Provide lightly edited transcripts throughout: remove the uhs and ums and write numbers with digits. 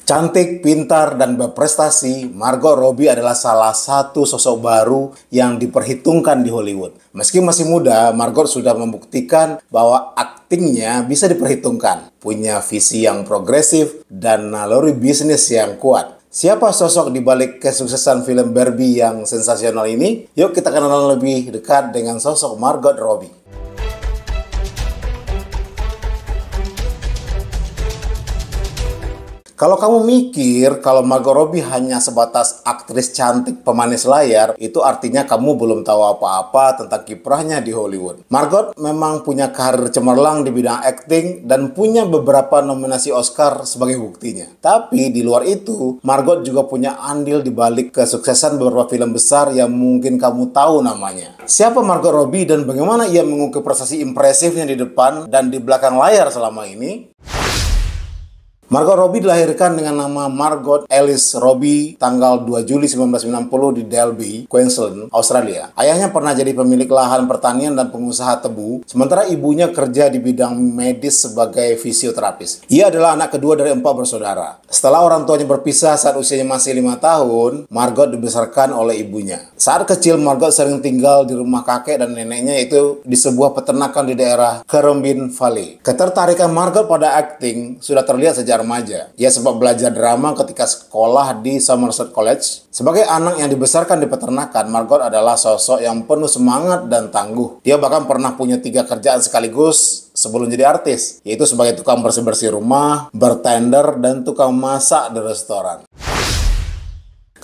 Cantik, pintar, dan berprestasi, Margot Robbie adalah salah satu sosok baru yang diperhitungkan di Hollywood. Meski masih muda, Margot sudah membuktikan bahwa aktingnya bisa diperhitungkan, punya visi yang progresif, dan naluri bisnis yang kuat. Siapa sosok di balik kesuksesan film Barbie yang sensasional ini? Yuk kita kenal lebih dekat dengan sosok Margot Robbie. Kalau kamu mikir kalau Margot Robbie hanya sebatas aktris cantik pemanis layar, itu artinya kamu belum tahu apa-apa tentang kiprahnya di Hollywood. Margot memang punya karir cemerlang di bidang akting dan punya beberapa nominasi Oscar sebagai buktinya. Tapi di luar itu, Margot juga punya andil di balik kesuksesan beberapa film besar yang mungkin kamu tahu namanya. Siapa Margot Robbie dan bagaimana ia mengukir prestasi impresifnya di depan dan di belakang layar selama ini? Margot Robbie dilahirkan dengan nama Margot Alice Robbie tanggal 2 Juli 1990 di Dalby, Queensland, Australia. Ayahnya pernah jadi pemilik lahan pertanian dan pengusaha tebu, sementara ibunya kerja di bidang medis sebagai fisioterapis. Ia adalah anak kedua dari 4 bersaudara. Setelah orang tuanya berpisah saat usianya masih 5 tahun, Margot dibesarkan oleh ibunya. Saat kecil, Margot sering tinggal di rumah kakek dan neneknya, itu di sebuah peternakan di daerah Currumbin Valley. Ketertarikan Margot pada akting sudah terlihat sejak remaja. Ia sempat belajar drama ketika sekolah di Somerset College. Sebagai anak yang dibesarkan di peternakan, Margot adalah sosok yang penuh semangat dan tangguh. Dia bahkan pernah punya 3 kerjaan sekaligus sebelum jadi artis, yaitu sebagai tukang bersih-bersih rumah, bartender, dan tukang masak di restoran.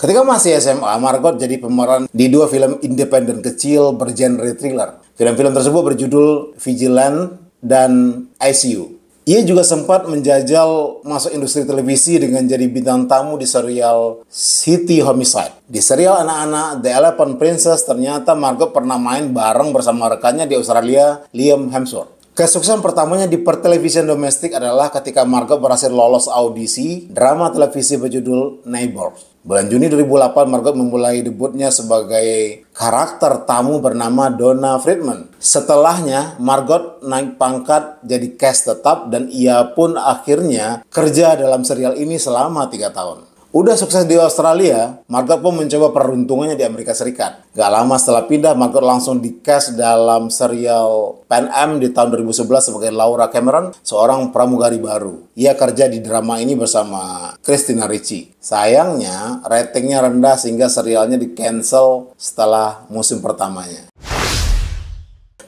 Ketika masih SMA, Margot jadi pemeran di 2 film independen kecil bergenre thriller. Film-film tersebut berjudul Vigilant dan ICU. Ia juga sempat menjajal masuk industri televisi dengan jadi bintang tamu di serial City Homicide. Di serial anak-anak The Elephant Princess, ternyata Margot pernah main bareng bersama rekannya di Australia, Liam Hemsworth. Kesuksesan pertamanya di pertelevisian domestik adalah ketika Margot berhasil lolos audisi drama televisi berjudul Neighbours. Bulan Juni 2008, Margot memulai debutnya sebagai karakter tamu bernama Donna Friedman. Setelahnya, Margot naik pangkat jadi cast tetap dan ia pun akhirnya kerja dalam serial ini selama 3 tahun. Udah sukses di Australia, Margot pun mencoba peruntungannya di Amerika Serikat. Gak lama setelah pindah, Margot langsung di-cast dalam serial Pan Am di tahun 2011 sebagai Laura Cameron, seorang pramugari baru. Ia kerja di drama ini bersama Christina Ricci. Sayangnya, ratingnya rendah sehingga serialnya di-cancel setelah musim pertamanya.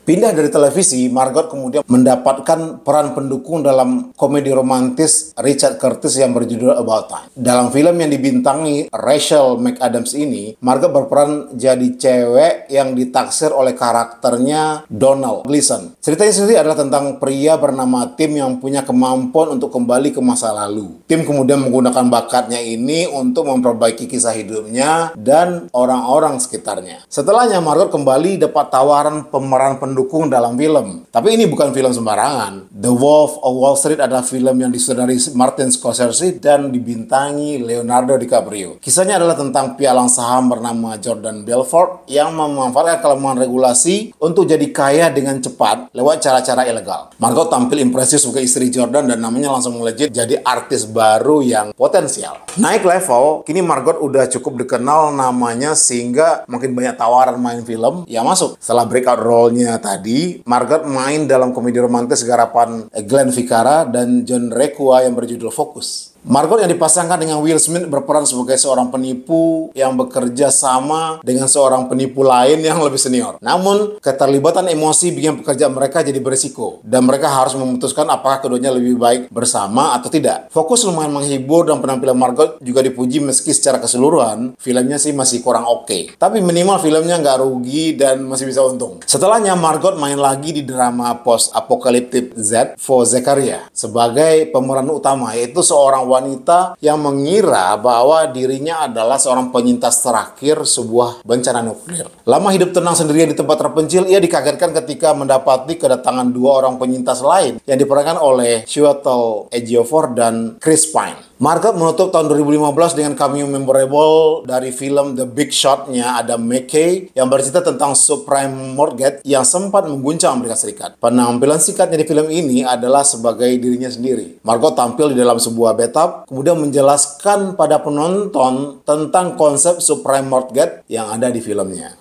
Pindah dari televisi, Margot kemudian mendapatkan peran pendukung dalam komedi romantis Richard Curtis yang berjudul About Time. Dalam film yang dibintangi Rachel McAdams ini, Margot berperan jadi cewek yang ditaksir oleh karakternya Donald Gleason. Ceritanya sendiri adalah tentang pria bernama Tim yang punya kemampuan untuk kembali ke masa lalu. Tim kemudian menggunakan bakatnya ini untuk memperbaiki kisah hidupnya dan orang-orang sekitarnya. Setelahnya, Margot kembali dapat tawaran pemeran pendukung dalam film. Tapi ini bukan film sembarangan. The Wolf of Wall Street adalah film yang disutradari Martin Scorsese dan dibintangi Leonardo DiCaprio. Kisahnya adalah tentang pialang saham bernama Jordan Belfort yang memanfaatkan kelemahan regulasi untuk jadi kaya dengan cepat lewat cara-cara ilegal. Margot tampil impresif sebagai istri Jordan dan namanya langsung melejit jadi artis baru yang potensial. Naik level, kini Margot udah cukup dikenal namanya sehingga makin banyak tawaran main film yang masuk. Setelah breakout role-nya tadi, Margot main dalam komedi romantis garapan Glenn Ficarra dan John Requa yang berjudul Focus. Margot yang dipasangkan dengan Will Smith berperan sebagai seorang penipu yang bekerja sama dengan seorang penipu lain yang lebih senior. Namun, keterlibatan emosi bikin pekerjaan mereka jadi berisiko dan mereka harus memutuskan apakah keduanya lebih baik bersama atau tidak. Fokus lumayan menghibur dan penampilan Margot juga dipuji meski secara keseluruhan filmnya sih masih kurang oke. Tapi minimal filmnya nggak rugi dan masih bisa untung. Setelahnya, Margot main lagi di drama post-apocalyptic Z for Zachariah sebagai pemeran utama, yaitu seorang wanita yang mengira bahwa dirinya adalah seorang penyintas terakhir sebuah bencana nuklir. Lama hidup tenang sendirian di tempat terpencil, ia dikagetkan ketika mendapati kedatangan 2 orang penyintas lain yang diperankan oleh Chiwetel Ejiofor dan Chris Pine. Margot menutup tahun 2015 dengan cameo memorable dari film The Big Short-nya Adam McKay yang bercerita tentang subprime mortgage yang sempat mengguncang Amerika Serikat. Penampilan singkatnya di film ini adalah sebagai dirinya sendiri. Margot tampil di dalam sebuah beta mantap, kemudian menjelaskan pada penonton tentang konsep supreme mortgage yang ada di filmnya.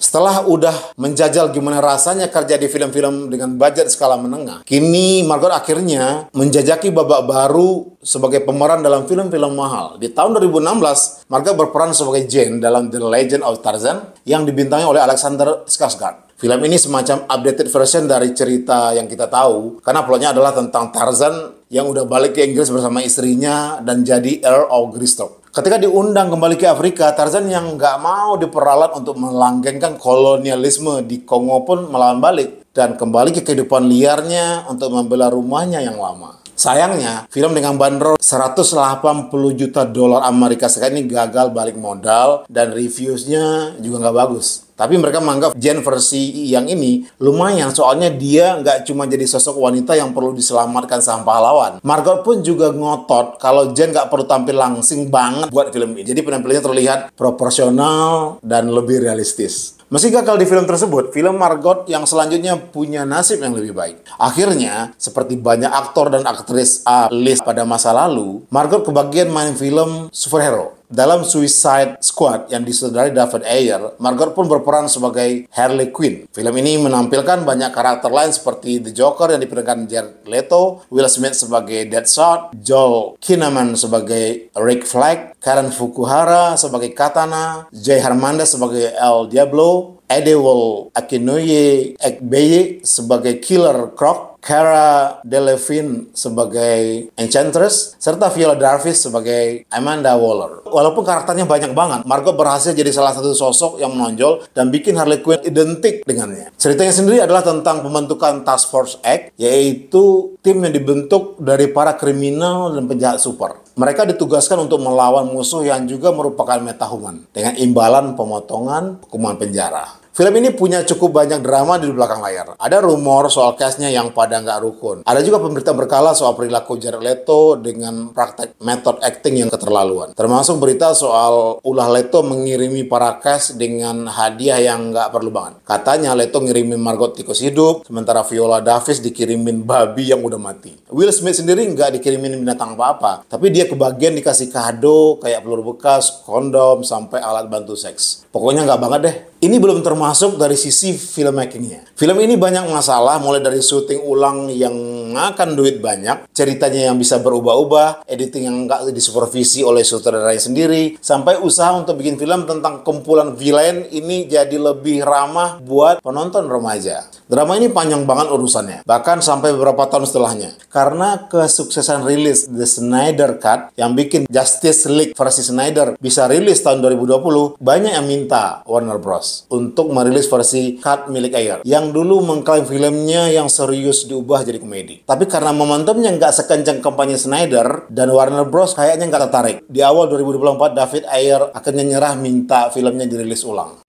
Setelah udah menjajal gimana rasanya kerja di film-film dengan budget skala menengah, kini Margot akhirnya menjajaki babak baru sebagai pemeran dalam film-film mahal. Di tahun 2016, Margot berperan sebagai Jane dalam The Legend of Tarzan yang dibintangi oleh Alexander Skarsgård. Film ini semacam updated version dari cerita yang kita tahu, karena plotnya adalah tentang Tarzan yang udah balik ke Inggris bersama istrinya dan jadi Earl of Greystoke. Ketika diundang kembali ke Afrika, Tarzan yang nggak mau diperalat untuk melanggengkan kolonialisme di Kongo pun melawan balik dan kembali ke kehidupan liarnya untuk membela rumahnya yang lama. Sayangnya, film dengan bandrol 180 juta dolar Amerika Serikat ini gagal balik modal dan reviewsnya juga nggak bagus. Tapi mereka menganggap Jane versi yang ini lumayan, soalnya dia nggak cuma jadi sosok wanita yang perlu diselamatkan sang pahlawan. Margot pun juga ngotot kalau Jane nggak perlu tampil langsing banget buat film ini. Jadi penampilannya terlihat proporsional dan lebih realistis. Meski gagal di film tersebut, film Margot yang selanjutnya punya nasib yang lebih baik. Akhirnya, seperti banyak aktor dan aktris A-list pada masa lalu, Margot kebagian main film superhero. Dalam Suicide Squad yang disutradarai David Ayer, Margot pun berperan sebagai Harley Quinn. Film ini menampilkan banyak karakter lain seperti The Joker yang diperankan Jared Leto, Will Smith sebagai Deadshot, Joel Kinnaman sebagai Rick Flag, Karen Fukuhara sebagai Katana, Jay Hernandez sebagai El Diablo, Adewale Akinnuoye Ekbeye sebagai Killer Croc, Cara Delevingne sebagai Enchantress, serta Viola Davis sebagai Amanda Waller. Walaupun karakternya banyak banget, Margot berhasil jadi salah satu sosok yang menonjol dan bikin Harley Quinn identik dengannya. Ceritanya sendiri adalah tentang pembentukan Task Force X, yaitu tim yang dibentuk dari para kriminal dan penjahat super. Mereka ditugaskan untuk melawan musuh yang juga merupakan metahuman dengan imbalan pemotongan hukuman penjara. Film ini punya cukup banyak drama di belakang layar. Ada rumor soal cast-nya yang pada nggak rukun. Ada juga pemberitaan berkala soal perilaku Jared Leto dengan praktek method acting yang keterlaluan. Termasuk berita soal ulah Leto mengirimi para cast dengan hadiah yang nggak perlu banget. Katanya Leto ngirimin Margot tikus hidup, sementara Viola Davis dikirimin babi yang udah mati. Will Smith sendiri nggak dikirimin binatang apa-apa, tapi dia kebagian dikasih kado kayak peluru bekas, kondom, sampai alat bantu seks. Pokoknya nggak banget deh. Ini belum termasuk dari sisi filmmakingnya. Film ini banyak masalah, mulai dari syuting ulang yang makan duit banyak, ceritanya yang bisa berubah-ubah, editing yang nggak disupervisi oleh sutradaranya sendiri, sampai usaha untuk bikin film tentang kumpulan villain ini jadi lebih ramah buat penonton remaja. Drama ini panjang banget urusannya, bahkan sampai beberapa tahun setelahnya. Karena kesuksesan rilis The Snyder Cut yang bikin Justice League versi Snyder bisa rilis tahun 2020, banyak yang minta Warner Bros. Untuk merilis versi cut milik Ayer yang dulu mengklaim filmnya yang serius diubah jadi komedi. Tapi karena momentumnya nggak sekencang kampanye Snyder dan Warner Bros kayaknya nggak tertarik. Di awal 2024 David Ayer akhirnya nyerah minta filmnya dirilis ulang.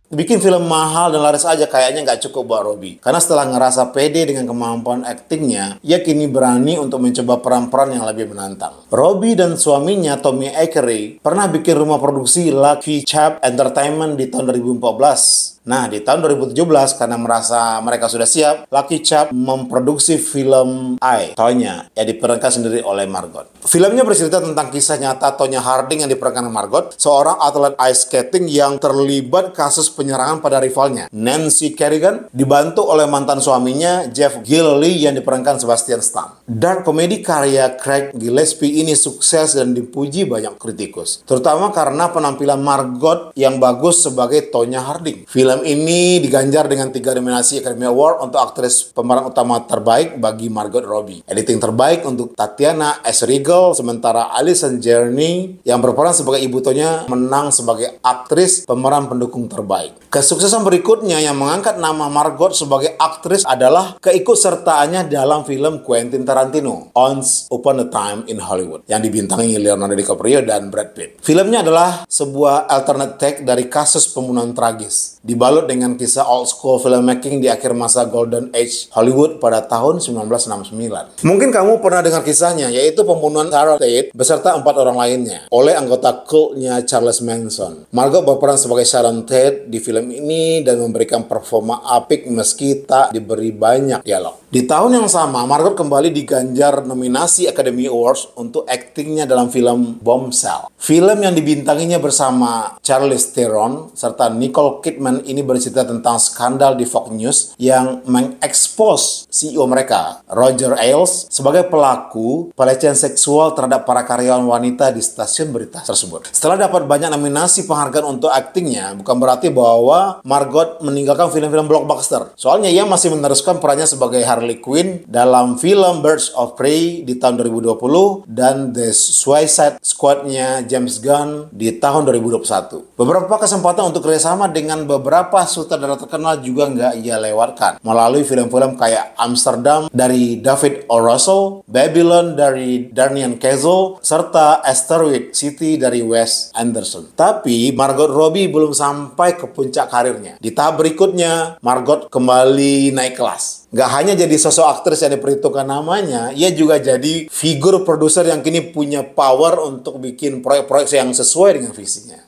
Bikin film mahal dan laris aja kayaknya nggak cukup buat Robbie. Karena setelah ngerasa pede dengan kemampuan aktingnya, ia kini berani untuk mencoba peran-peran yang lebih menantang. Robbie dan suaminya Tommy Akeroyd pernah bikin rumah produksi Lucky Chap Entertainment di tahun 2014. Nah, di tahun 2017, karena merasa mereka sudah siap, Lucky Chap memproduksi film I, Tonya, yang diperankan sendiri oleh Margot. Filmnya bercerita tentang kisah nyata Tonya Harding yang diperankan Margot, seorang atlet ice skating yang terlibat kasus penyerangan pada rivalnya, Nancy Kerrigan, dibantu oleh mantan suaminya, Jeff Gillespie, yang diperankan Sebastian Stan. Dark komedi karya Craig Gillespie ini sukses dan dipuji banyak kritikus, terutama karena penampilan Margot yang bagus sebagai Tonya Harding. Film ini diganjar dengan 3 nominasi Academy Award untuk aktris pemeran utama terbaik bagi Margot Robbie. Editing terbaik untuk Tatiana S. Riegel, sementara Alison Janney yang berperan sebagai ibu Tonya menang sebagai aktris pemeran pendukung terbaik. Kesuksesan berikutnya yang mengangkat nama Margot sebagai aktris adalah keikutsertaannya dalam film Quentin Tarantino, Once Upon a Time in Hollywood, yang dibintangi Leonardo DiCaprio dan Brad Pitt. Filmnya adalah sebuah alternate take dari kasus pembunuhan tragis. Di dibalut dengan kisah old school filmmaking di akhir masa Golden Age Hollywood pada tahun 1969. Mungkin kamu pernah dengar kisahnya, yaitu pembunuhan Sharon Tate beserta 4 orang lainnya oleh anggota kultnya Charles Manson. Margot berperan sebagai Sharon Tate di film ini dan memberikan performa apik meski tak diberi banyak dialog. Di tahun yang sama, Margot kembali diganjar nominasi Academy Awards untuk aktingnya dalam film Bombshell. Film yang dibintanginya bersama Charlize Theron serta Nicole Kidman ini bercerita tentang skandal di Fox News yang mengekspos CEO mereka, Roger Ailes, sebagai pelaku pelecehan seksual terhadap para karyawan wanita di stasiun berita tersebut. Setelah dapat banyak nominasi penghargaan untuk aktingnya, bukan berarti bahwa Margot meninggalkan film-film blockbuster. Soalnya ia masih meneruskan perannya sebagai Harley Quinn dalam film Birds of Prey di tahun 2020 dan The Suicide Squad-nya James Gunn di tahun 2021. Beberapa kesempatan untuk kerjasama dengan beberapa sutradara terkenal juga nggak ia lewatkan melalui film-film kayak Amsterdam dari David O. Russell, Babylon dari Damien Chazelle, serta Asteroid City dari Wes Anderson. Tapi Margot Robbie belum sampai ke puncak karirnya. Di tahap berikutnya, Margot kembali naik kelas. Gak hanya jadi sosok aktris yang diperhitungkan namanya, ia juga jadi figur produser yang kini punya power untuk bikin proyek-proyek yang sesuai dengan visinya.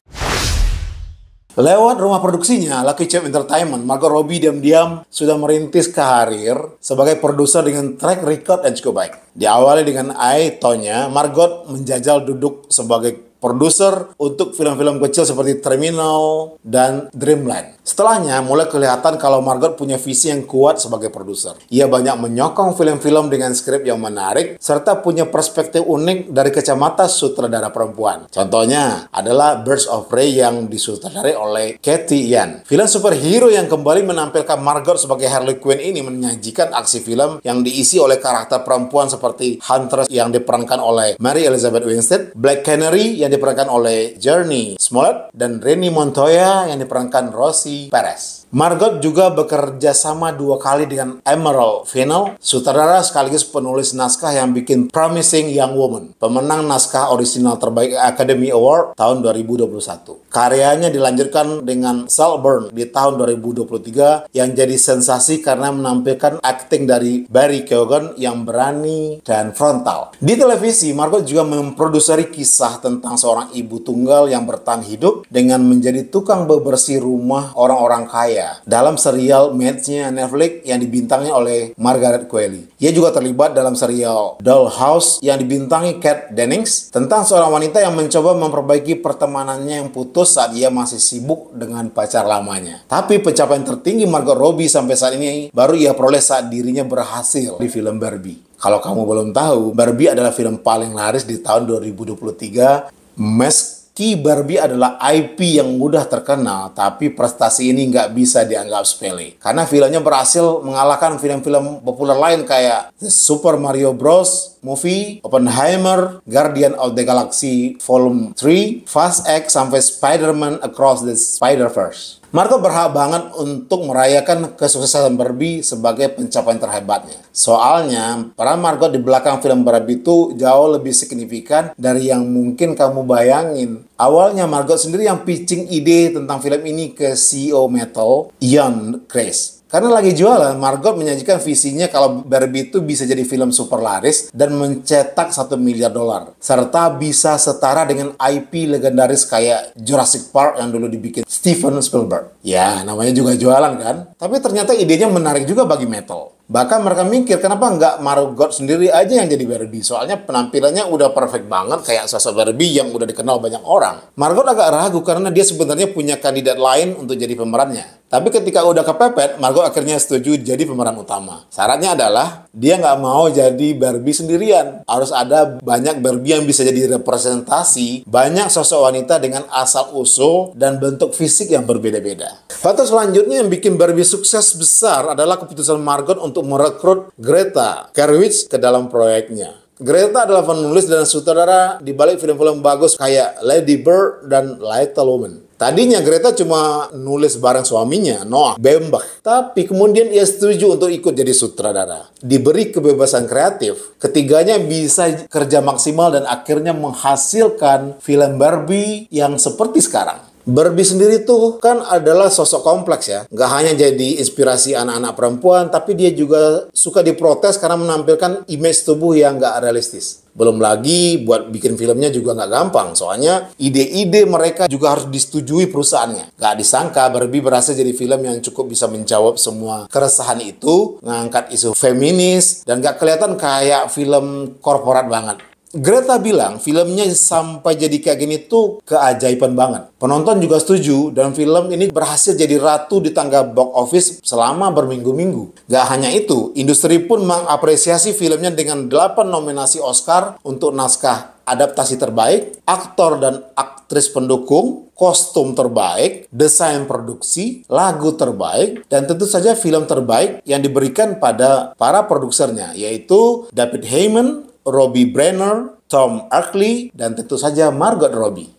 Lewat rumah produksinya, Lucky Charms Entertainment, Margot Robbie diam-diam sudah merintis karir sebagai produser dengan track record yang cukup baik. Diawali dengan I, Tonya, Margot menjajal duduk sebagai produser untuk film-film kecil seperti Terminal dan Dreamland. Setelahnya, mulai kelihatan kalau Margot punya visi yang kuat sebagai produser. Ia banyak menyokong film-film dengan skrip yang menarik, serta punya perspektif unik dari kacamata sutradara perempuan. Contohnya adalah Birds of Prey yang disutradarai oleh Cathy Yan. Film superhero yang kembali menampilkan Margot sebagai Harley Quinn ini menyajikan aksi film yang diisi oleh karakter perempuan seperti Huntress yang diperankan oleh Mary Elizabeth Winstead, Black Canary yang diperankan oleh Jurnee Smollett, dan Renee Montoya yang diperankan Rosie Perez. Margot juga bekerja sama 2 kali dengan Emerald Fennell, sutradara sekaligus penulis naskah yang bikin Promising Young Woman, pemenang naskah orisinal terbaik Academy Award tahun 2021. Karyanya dilanjutkan dengan Saltburn di tahun 2023 yang jadi sensasi karena menampilkan akting dari Barry Keoghan yang berani dan frontal. Di televisi, Margot juga memproduseri kisah tentang seorang ibu tunggal yang bertahan hidup dengan menjadi tukang bebersih rumah orang-orang kaya dalam serial Match-nya Netflix yang dibintangi oleh Margaret Qualley. Ia juga terlibat dalam serial Dollhouse yang dibintangi Kat Dennings tentang seorang wanita yang mencoba memperbaiki pertemanannya yang putus saat ia masih sibuk dengan pacar lamanya. Tapi pencapaian tertinggi Margot Robbie sampai saat ini baru ia peroleh saat dirinya berhasil di film Barbie. Kalau kamu belum tahu, Barbie adalah film paling laris di tahun 2023. Meski Barbie adalah IP yang mudah terkenal, tapi prestasi ini nggak bisa dianggap sepele. Karena filmnya berhasil mengalahkan film-film populer lain kayak The Super Mario Bros. Movie, Oppenheimer, Guardian of the Galaxy Volume 3, Fast X, sampai Spider-Man Across the Spider-Verse. Margot berhak banget untuk merayakan kesuksesan Barbie sebagai pencapaian terhebatnya. Soalnya, peran Margot di belakang film Barbie itu jauh lebih signifikan dari yang mungkin kamu bayangin. Awalnya Margot sendiri yang pitching ide tentang film ini ke CEO Mattel, Ian Grace. Karena lagi jualan, Margot menyajikan visinya kalau Barbie itu bisa jadi film super laris dan mencetak $1 miliar. Serta bisa setara dengan IP legendaris kayak Jurassic Park yang dulu dibikin Steven Spielberg. Ya, namanya juga jualan kan? Tapi ternyata idenya menarik juga bagi Mattel. Bahkan mereka mikir kenapa nggak Margot sendiri aja yang jadi Barbie. Soalnya penampilannya udah perfect banget kayak sosok Barbie yang udah dikenal banyak orang. Margot agak ragu karena dia sebenarnya punya kandidat lain untuk jadi pemerannya. Tapi ketika udah kepepet, Margot akhirnya setuju jadi pemeran utama. Syaratnya adalah dia nggak mau jadi Barbie sendirian. Harus ada banyak Barbie yang bisa jadi representasi banyak sosok wanita dengan asal-usul dan bentuk fisik yang berbeda-beda. Faktor selanjutnya yang bikin Barbie sukses besar adalah keputusan Margot untuk merekrut Greta Gerwig ke dalam proyeknya. Greta adalah penulis dan sutradara di balik film-film bagus kayak Lady Bird dan Little Women. Tadinya Greta cuma nulis bareng suaminya, Noah Baumbach. Tapi kemudian ia setuju untuk ikut jadi sutradara. Diberi kebebasan kreatif, ketiganya bisa kerja maksimal dan akhirnya menghasilkan film Barbie yang seperti sekarang. Barbie sendiri tuh kan adalah sosok kompleks ya. Nggak hanya jadi inspirasi anak-anak perempuan, tapi dia juga suka diprotes karena menampilkan image tubuh yang nggak realistis. Belum lagi buat bikin filmnya juga nggak gampang. Soalnya ide-ide mereka juga harus disetujui perusahaannya. Nggak disangka Barbie berhasil jadi film yang cukup bisa menjawab semua keresahan itu, ngangkat isu feminis, dan nggak kelihatan kayak film korporat banget. Greta bilang filmnya sampai jadi kayak gini tuh keajaiban banget. Penonton juga setuju dan film ini berhasil jadi ratu di tangga box office selama berminggu-minggu. Gak hanya itu, industri pun mengapresiasi filmnya dengan 8 nominasi Oscar untuk naskah adaptasi terbaik, aktor dan aktris pendukung, kostum terbaik, desain produksi, lagu terbaik, dan tentu saja film terbaik yang diberikan pada para produsernya, yaitu David Heyman, Robbie Brenner, Tom Arkley, dan tentu saja Margot Robbie.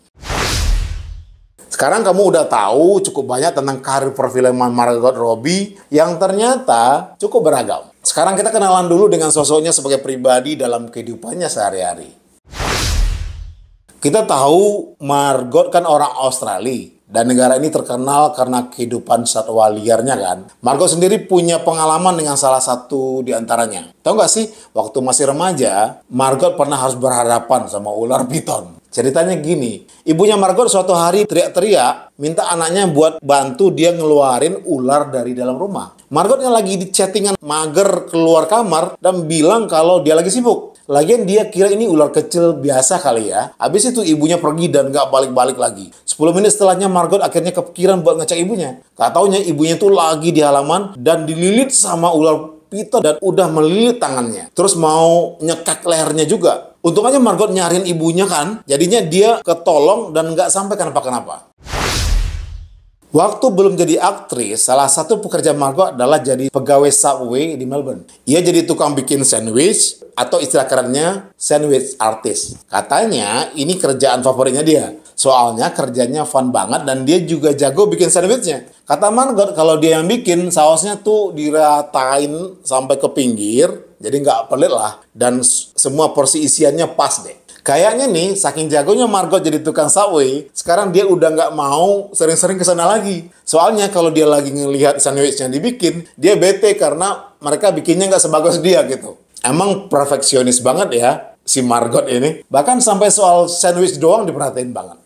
Sekarang kamu udah tahu cukup banyak tentang karir perfilman Margot Robbie yang ternyata cukup beragam. Sekarang kita kenalan dulu dengan sosoknya sebagai pribadi dalam kehidupannya sehari-hari. Kita tahu Margot kan orang Australia. Dan negara ini terkenal karena kehidupan satwa liarnya kan. Margot sendiri punya pengalaman dengan salah satu di antaranya. Tahu nggak sih, waktu masih remaja, Margot pernah harus berhadapan sama ular piton. Ceritanya gini, ibunya Margot suatu hari teriak-teriak, minta anaknya buat bantu dia ngeluarin ular dari dalam rumah. Margot yang lagi di chattingan mager keluar kamar dan bilang kalau dia lagi sibuk. Lagian dia kira ini ular kecil biasa kali ya. Habis itu ibunya pergi dan gak balik-balik lagi. 10 menit setelahnya Margot akhirnya kepikiran buat ngecek ibunya. Gak taunya ibunya tuh lagi di halaman dan dililit sama ular piton dan udah melilit tangannya. Terus mau nyekak lehernya juga. Untung aja Margot nyariin ibunya kan. Jadinya dia ketolong dan gak sampai kenapa-kenapa. Waktu belum jadi aktris, salah satu pekerjaan Margot adalah jadi pegawai Subway di Melbourne. Ia jadi tukang bikin sandwich atau istilah kerennya sandwich artist. Katanya ini kerjaan favoritnya dia. Soalnya kerjanya fun banget dan dia juga jago bikin sandwichnya. Kata Margot kalau dia yang bikin sausnya tuh diratain sampai ke pinggir, jadi nggak pelit lah. Dan semua porsi isiannya pas deh. Kayaknya nih, saking jagonya Margot jadi tukang Subway, sekarang dia udah nggak mau sering-sering kesana lagi. Soalnya kalau dia lagi ngelihat sandwich yang dibikin, dia bete karena mereka bikinnya nggak sebagus dia gitu. Emang perfeksionis banget ya si Margot ini. Bahkan sampai soal sandwich doang diperhatiin banget.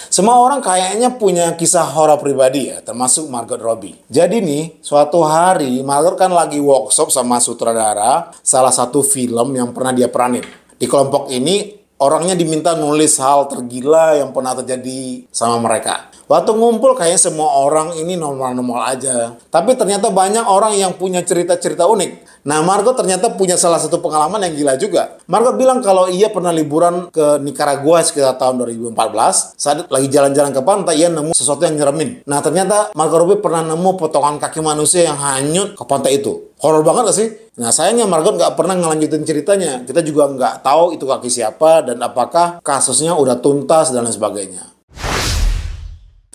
Semua orang kayaknya punya kisah horor pribadi ya, termasuk Margot Robbie. Jadi nih, suatu hari Margot kan lagi workshop sama sutradara salah satu film yang pernah dia peranin. Di kelompok ini, orangnya diminta nulis hal tergila yang pernah terjadi sama mereka. Waktu ngumpul kayaknya semua orang ini normal-normal aja. Tapi ternyata banyak orang yang punya cerita-cerita unik. Nah, Margot ternyata punya salah satu pengalaman yang gila juga. Margot bilang kalau ia pernah liburan ke Nicaragua sekitar tahun 2014. Saat lagi jalan-jalan ke pantai, ia nemu sesuatu yang nyeremin. Nah, ternyata Margot Robbie pernah nemu potongan kaki manusia yang hanyut ke pantai itu. Horor banget gak sih? Nah, sayangnya Margot nggak pernah ngelanjutin ceritanya. Kita juga nggak tahu itu kaki siapa dan apakah kasusnya udah tuntas dan lain sebagainya.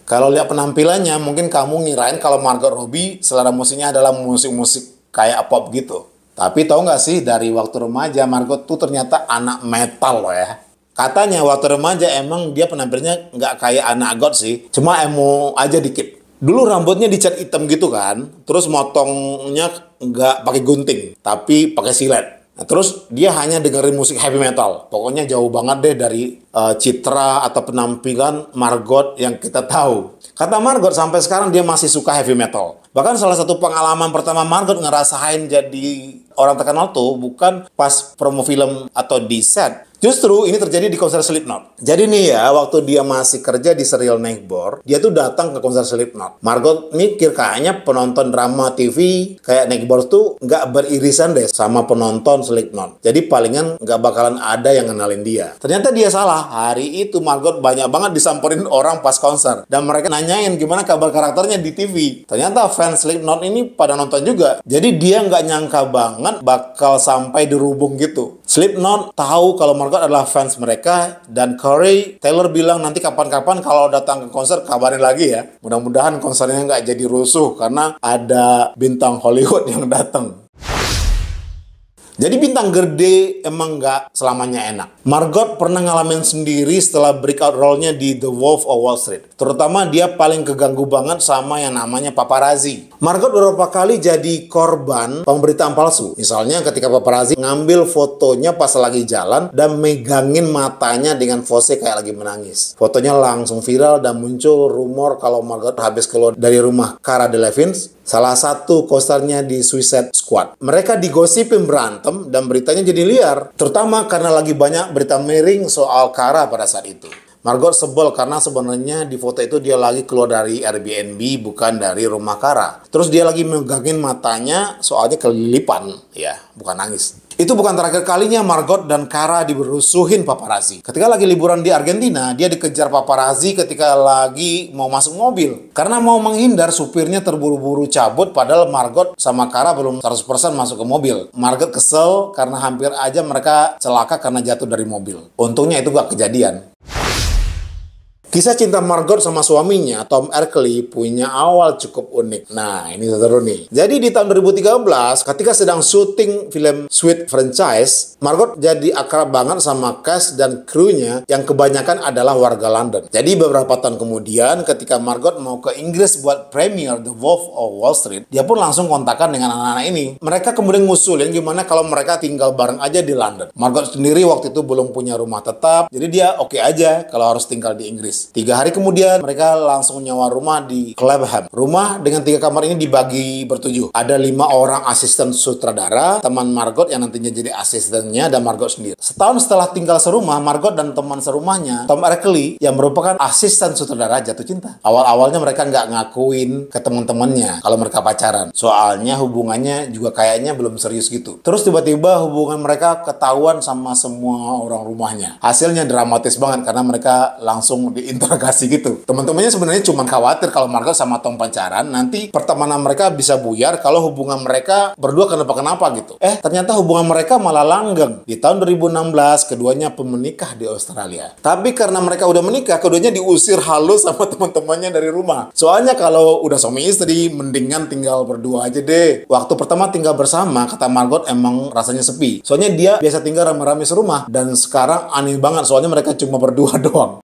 Kalau lihat penampilannya, mungkin kamu ngirain kalau Margot Robbie selera musiknya adalah musik-musik kayak pop gitu. Tapi tahu nggak sih, dari waktu remaja Margot tuh ternyata anak metal loh ya. Katanya waktu remaja emang dia penampilannya nggak kayak anak God sih, cuma emo aja dikit. Dulu rambutnya dicat hitam gitu kan, terus motongnya nggak pakai gunting, tapi pakai silet. Nah, terus dia hanya dengerin musik heavy metal. Pokoknya jauh banget deh dari citra atau penampilan Margot yang kita tahu. Kata Margot sampai sekarang dia masih suka heavy metal. Bahkan salah satu pengalaman pertama Margot ngerasain jadi orang terkenal tuh bukan pas promo film atau di set. Justru ini terjadi di konser Slipknot. Jadi nih ya, waktu dia masih kerja di serial Neighbor, dia tuh datang ke konser Slipknot. Margot mikir kayaknya penonton drama TV kayak Neighbor tuh nggak beririsan deh sama penonton Slipknot. Jadi palingan nggak bakalan ada yang kenalin dia. Ternyata dia salah. Hari itu Margot banyak banget disamperin orang pas konser. Dan mereka nanyain gimana kabar karakternya di TV. Ternyata fans Slipknot ini pada nonton juga. Jadi dia nggak nyangka banget bakal sampai dirubung gitu. Slipknot tahu kalau Margot adalah fans mereka, dan Corey Taylor bilang nanti kapan-kapan kalau datang ke konser kabarin lagi ya. Mudah-mudahan konsernya nggak jadi rusuh karena ada bintang Hollywood yang datang. Jadi bintang gede emang nggak selamanya enak. Margot pernah ngalamin sendiri setelah breakout role-nya di The Wolf of Wall Street. Terutama dia paling keganggu banget sama yang namanya paparazzi. Margot beberapa kali jadi korban pemberitaan palsu. Misalnya ketika paparazzi ngambil fotonya pas lagi jalan dan megangin matanya dengan pose kayak lagi menangis. Fotonya langsung viral dan muncul rumor kalau Margot habis keluar dari rumah Cara Delevingne, salah satu co-starnya di Suicide Squad. Mereka digosipin berantem dan beritanya jadi liar. Terutama karena lagi banyak berita miring soal Cara pada saat itu. Margot sebel karena sebenarnya di foto itu dia lagi keluar dari Airbnb bukan dari rumah Cara. Terus dia lagi megangin matanya soalnya kelilipan, ya, bukan nangis. Itu bukan terakhir kalinya Margot dan Cara diberusuhin paparazzi. Ketika lagi liburan di Argentina, dia dikejar paparazzi ketika lagi mau masuk mobil. Karena mau menghindar, supirnya terburu-buru cabut padahal Margot sama Cara belum 100% masuk ke mobil. Margot kesel karena hampir aja mereka celaka karena jatuh dari mobil. Untungnya itu gak kejadian. Kisah cinta Margot sama suaminya, Tom Erkley, punya awal cukup unik. Nah, ini seru nih. Jadi di tahun 2013, ketika sedang syuting film Sweet Franchise, Margot jadi akrab banget sama cast dan krunya yang kebanyakan adalah warga London. Jadi beberapa tahun kemudian, ketika Margot mau ke Inggris buat premiere The Wolf of Wall Street, dia pun langsung kontakkan dengan anak-anak ini. Mereka kemudian ngusulin gimana kalau mereka tinggal bareng aja di London. Margot sendiri waktu itu belum punya rumah tetap, jadi dia oke aja kalau harus tinggal di Inggris. 3 hari kemudian mereka langsung nyewa rumah di Clapham. Rumah dengan 3 kamar ini dibagi bertujuh. Ada 5 orang asisten sutradara, teman Margot yang nantinya jadi asistennya, dan Margot sendiri. Setahun setelah tinggal serumah, Margot dan teman serumahnya, Tom Erkley, yang merupakan asisten sutradara, jatuh cinta. Awal-awalnya mereka nggak ngakuin ke teman-temannya kalau mereka pacaran. Soalnya hubungannya juga kayaknya belum serius gitu. Terus tiba-tiba hubungan mereka ketahuan sama semua orang rumahnya. Hasilnya dramatis banget karena mereka langsung diinterogasi gitu. Teman-temannya sebenarnya cuma khawatir kalau Margot sama Tom pacaran, nanti pertemanan mereka bisa buyar kalau hubungan mereka berdua kenapa-kenapa gitu. Ternyata hubungan mereka malah langgeng. Di tahun 2016, keduanya pun menikah di Australia. Tapi karena mereka udah menikah, keduanya diusir halus sama teman-temannya dari rumah. Soalnya kalau udah suami istri, mendingan tinggal berdua aja deh. Waktu pertama tinggal bersama, kata Margot, emang rasanya sepi. Soalnya dia biasa tinggal rame-rame serumah, dan sekarang aneh banget soalnya mereka cuma berdua doang.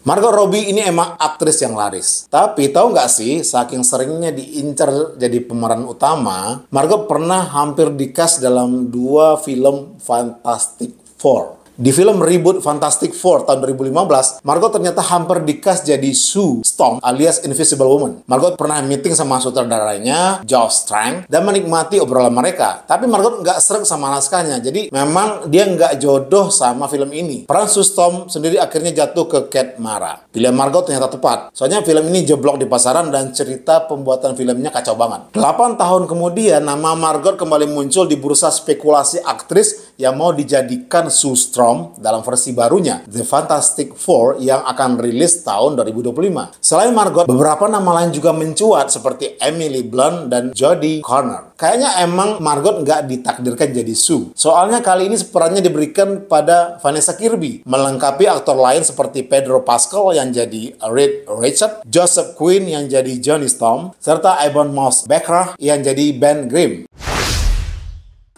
Margot Robbie ini emang aktris yang laris. Tapi tahu nggak sih, saking seringnya diincar jadi pemeran utama, Margot pernah hampir di-cast dalam 2 film Fantastic Four. Di film reboot Fantastic Four tahun 2015, Margot ternyata hampir di-cast jadi Sue Storm alias Invisible Woman. Margot pernah meeting sama sutradaranya, Josh Trank, dan menikmati obrolan mereka. Tapi Margot nggak sreg sama naskahnya, jadi memang dia nggak jodoh sama film ini. Peran Sue Storm sendiri akhirnya jatuh ke Kate Mara. Pilihan Margot ternyata tepat. Soalnya film ini jeblok di pasaran dan cerita pembuatan filmnya kacau banget. 8 tahun kemudian, nama Margot kembali muncul di bursa spekulasi aktris yang mau dijadikan Sue Storm dalam versi barunya, The Fantastic Four, yang akan rilis tahun 2025. Selain Margot, beberapa nama lain juga mencuat seperti Emily Blunt dan Jodie Comer. Kayaknya emang Margot nggak ditakdirkan jadi Sue. Soalnya kali ini perannya diberikan pada Vanessa Kirby, melengkapi aktor lain seperti Pedro Pascal yang jadi Reed Richards, Joseph Quinn yang jadi Johnny Storm, serta Evan Moss Baccarat yang jadi Ben Grimm.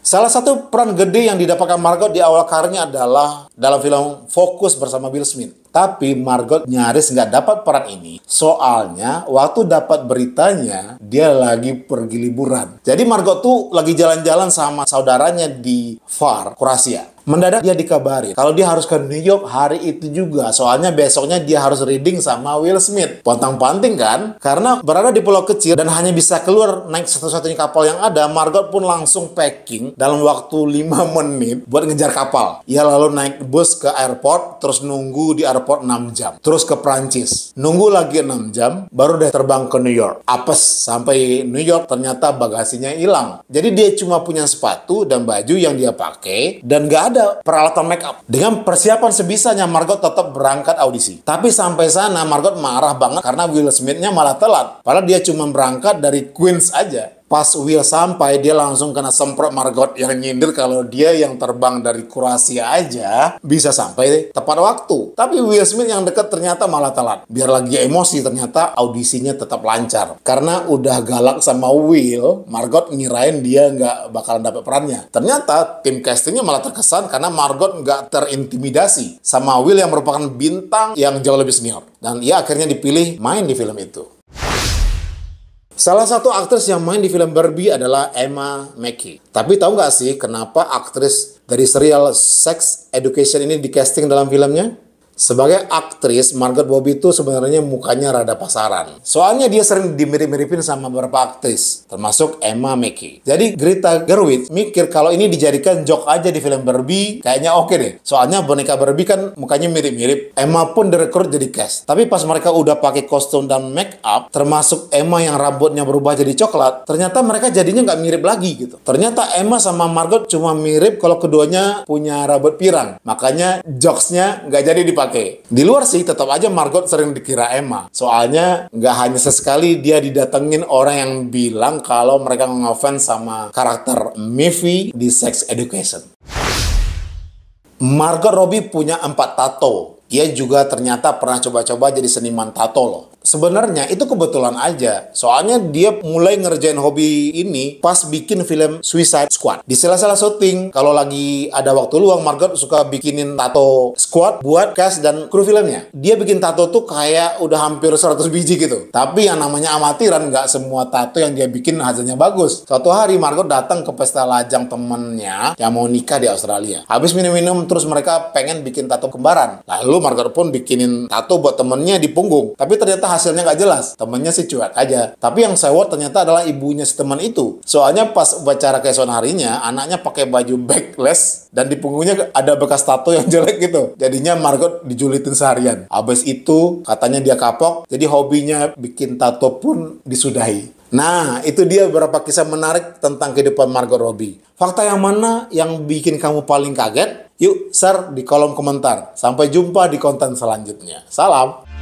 Salah satu peran gede yang didapatkan Margot di awal karirnya adalah dalam film Focus bersama Will Smith. Tapi Margot nyaris nggak dapat peran ini. Soalnya waktu dapat beritanya, dia lagi pergi liburan. Jadi Margot tuh lagi jalan-jalan sama saudaranya di Var, Kroasia. Mendadak dia dikabarin kalau dia harus ke New York hari itu juga. Soalnya besoknya dia harus reading sama Will Smith. Pontang-panting kan? Karena berada di pulau kecil dan hanya bisa keluar naik satu-satunya kapal yang ada, Margot pun langsung packing dalam waktu 5 menit buat ngejar kapal. Ia lalu naik bus ke airport, terus nunggu di airport 6 jam. Terus ke Prancis. Nunggu lagi 6 jam, baru deh terbang ke New York. Apes, sampai New York ternyata bagasinya hilang. Jadi dia cuma punya sepatu dan baju yang dia pakai, dan nggak ada peralatan make up. Dengan persiapan sebisanya, Margot tetap berangkat audisi. Tapi sampai sana, Margot marah banget karena Will Smith-nya malah telat. Padahal dia cuma berangkat dari Queens aja. Pas Will sampai, dia langsung kena semprot Margot yang nyindir kalau dia yang terbang dari Kroasia aja bisa sampai tepat waktu. Tapi Will Smith yang dekat ternyata malah telat. Biar lagi emosi, ternyata audisinya tetap lancar. Karena udah galak sama Will, Margot ngirain dia nggak bakalan dapet perannya. Ternyata tim castingnya malah terkesan karena Margot nggak terintimidasi sama Will yang merupakan bintang yang jauh lebih senior. Dan ia akhirnya dipilih main di film itu. Salah satu aktris yang main di film Barbie adalah Emma Mackey. Tapi tahu nggak sih kenapa aktris dari serial Sex Education ini di casting dalam filmnya? Sebagai aktris, Margot Robbie itu sebenarnya mukanya rada pasaran. Soalnya dia sering dimirip-miripin sama beberapa aktris, termasuk Emma Mackey. Jadi Greta Gerwig mikir kalau ini dijadikan joke aja di film Barbie, kayaknya oke deh. Soalnya boneka Barbie kan mukanya mirip-mirip. Emma pun direkrut jadi cast. Tapi pas mereka udah pakai kostum dan make up, termasuk Emma yang rambutnya berubah jadi coklat, ternyata mereka jadinya nggak mirip lagi gitu. Ternyata Emma sama Margot cuma mirip kalau keduanya punya rambut pirang. Makanya jokesnya nggak jadi dipakai. Di luar sih tetap aja Margot sering dikira Emma. Soalnya nggak hanya sesekali dia didatengin orang yang bilang kalau mereka ngefans sama karakter Maeve di Sex Education. Margot Robbie punya 4 tato. Ia juga ternyata pernah coba-coba jadi seniman tato loh. Sebenarnya itu kebetulan aja. Soalnya dia mulai ngerjain hobi ini pas bikin film Suicide Squad. Di sela-sela syuting, kalau lagi ada waktu luang, Margot suka bikinin tato squad buat cast dan kru filmnya. Dia bikin tato tuh kayak udah hampir 100 biji gitu. Tapi yang namanya amatiran, nggak semua tato yang dia bikin hasilnya bagus. Suatu hari Margot datang ke pesta lajang temennya yang mau nikah di Australia. Habis minum-minum terus mereka pengen bikin tato kembaran. Lalu Margot pun bikinin tato buat temennya di punggung. Tapi ternyata hasilnya nggak jelas. Temennya sih cuek aja. Tapi yang sewot ternyata adalah ibunya si teman itu. Soalnya pas upacara keesokan harinya, anaknya pakai baju backless dan di punggungnya ada bekas tato yang jelek gitu. Jadinya Margot dijulitin seharian. Habis itu katanya dia kapok, jadi hobinya bikin tato pun disudahi. Nah, itu dia beberapa kisah menarik tentang kehidupan Margot Robbie. Fakta yang mana yang bikin kamu paling kaget? Yuk, share di kolom komentar. Sampai jumpa di konten selanjutnya. Salam!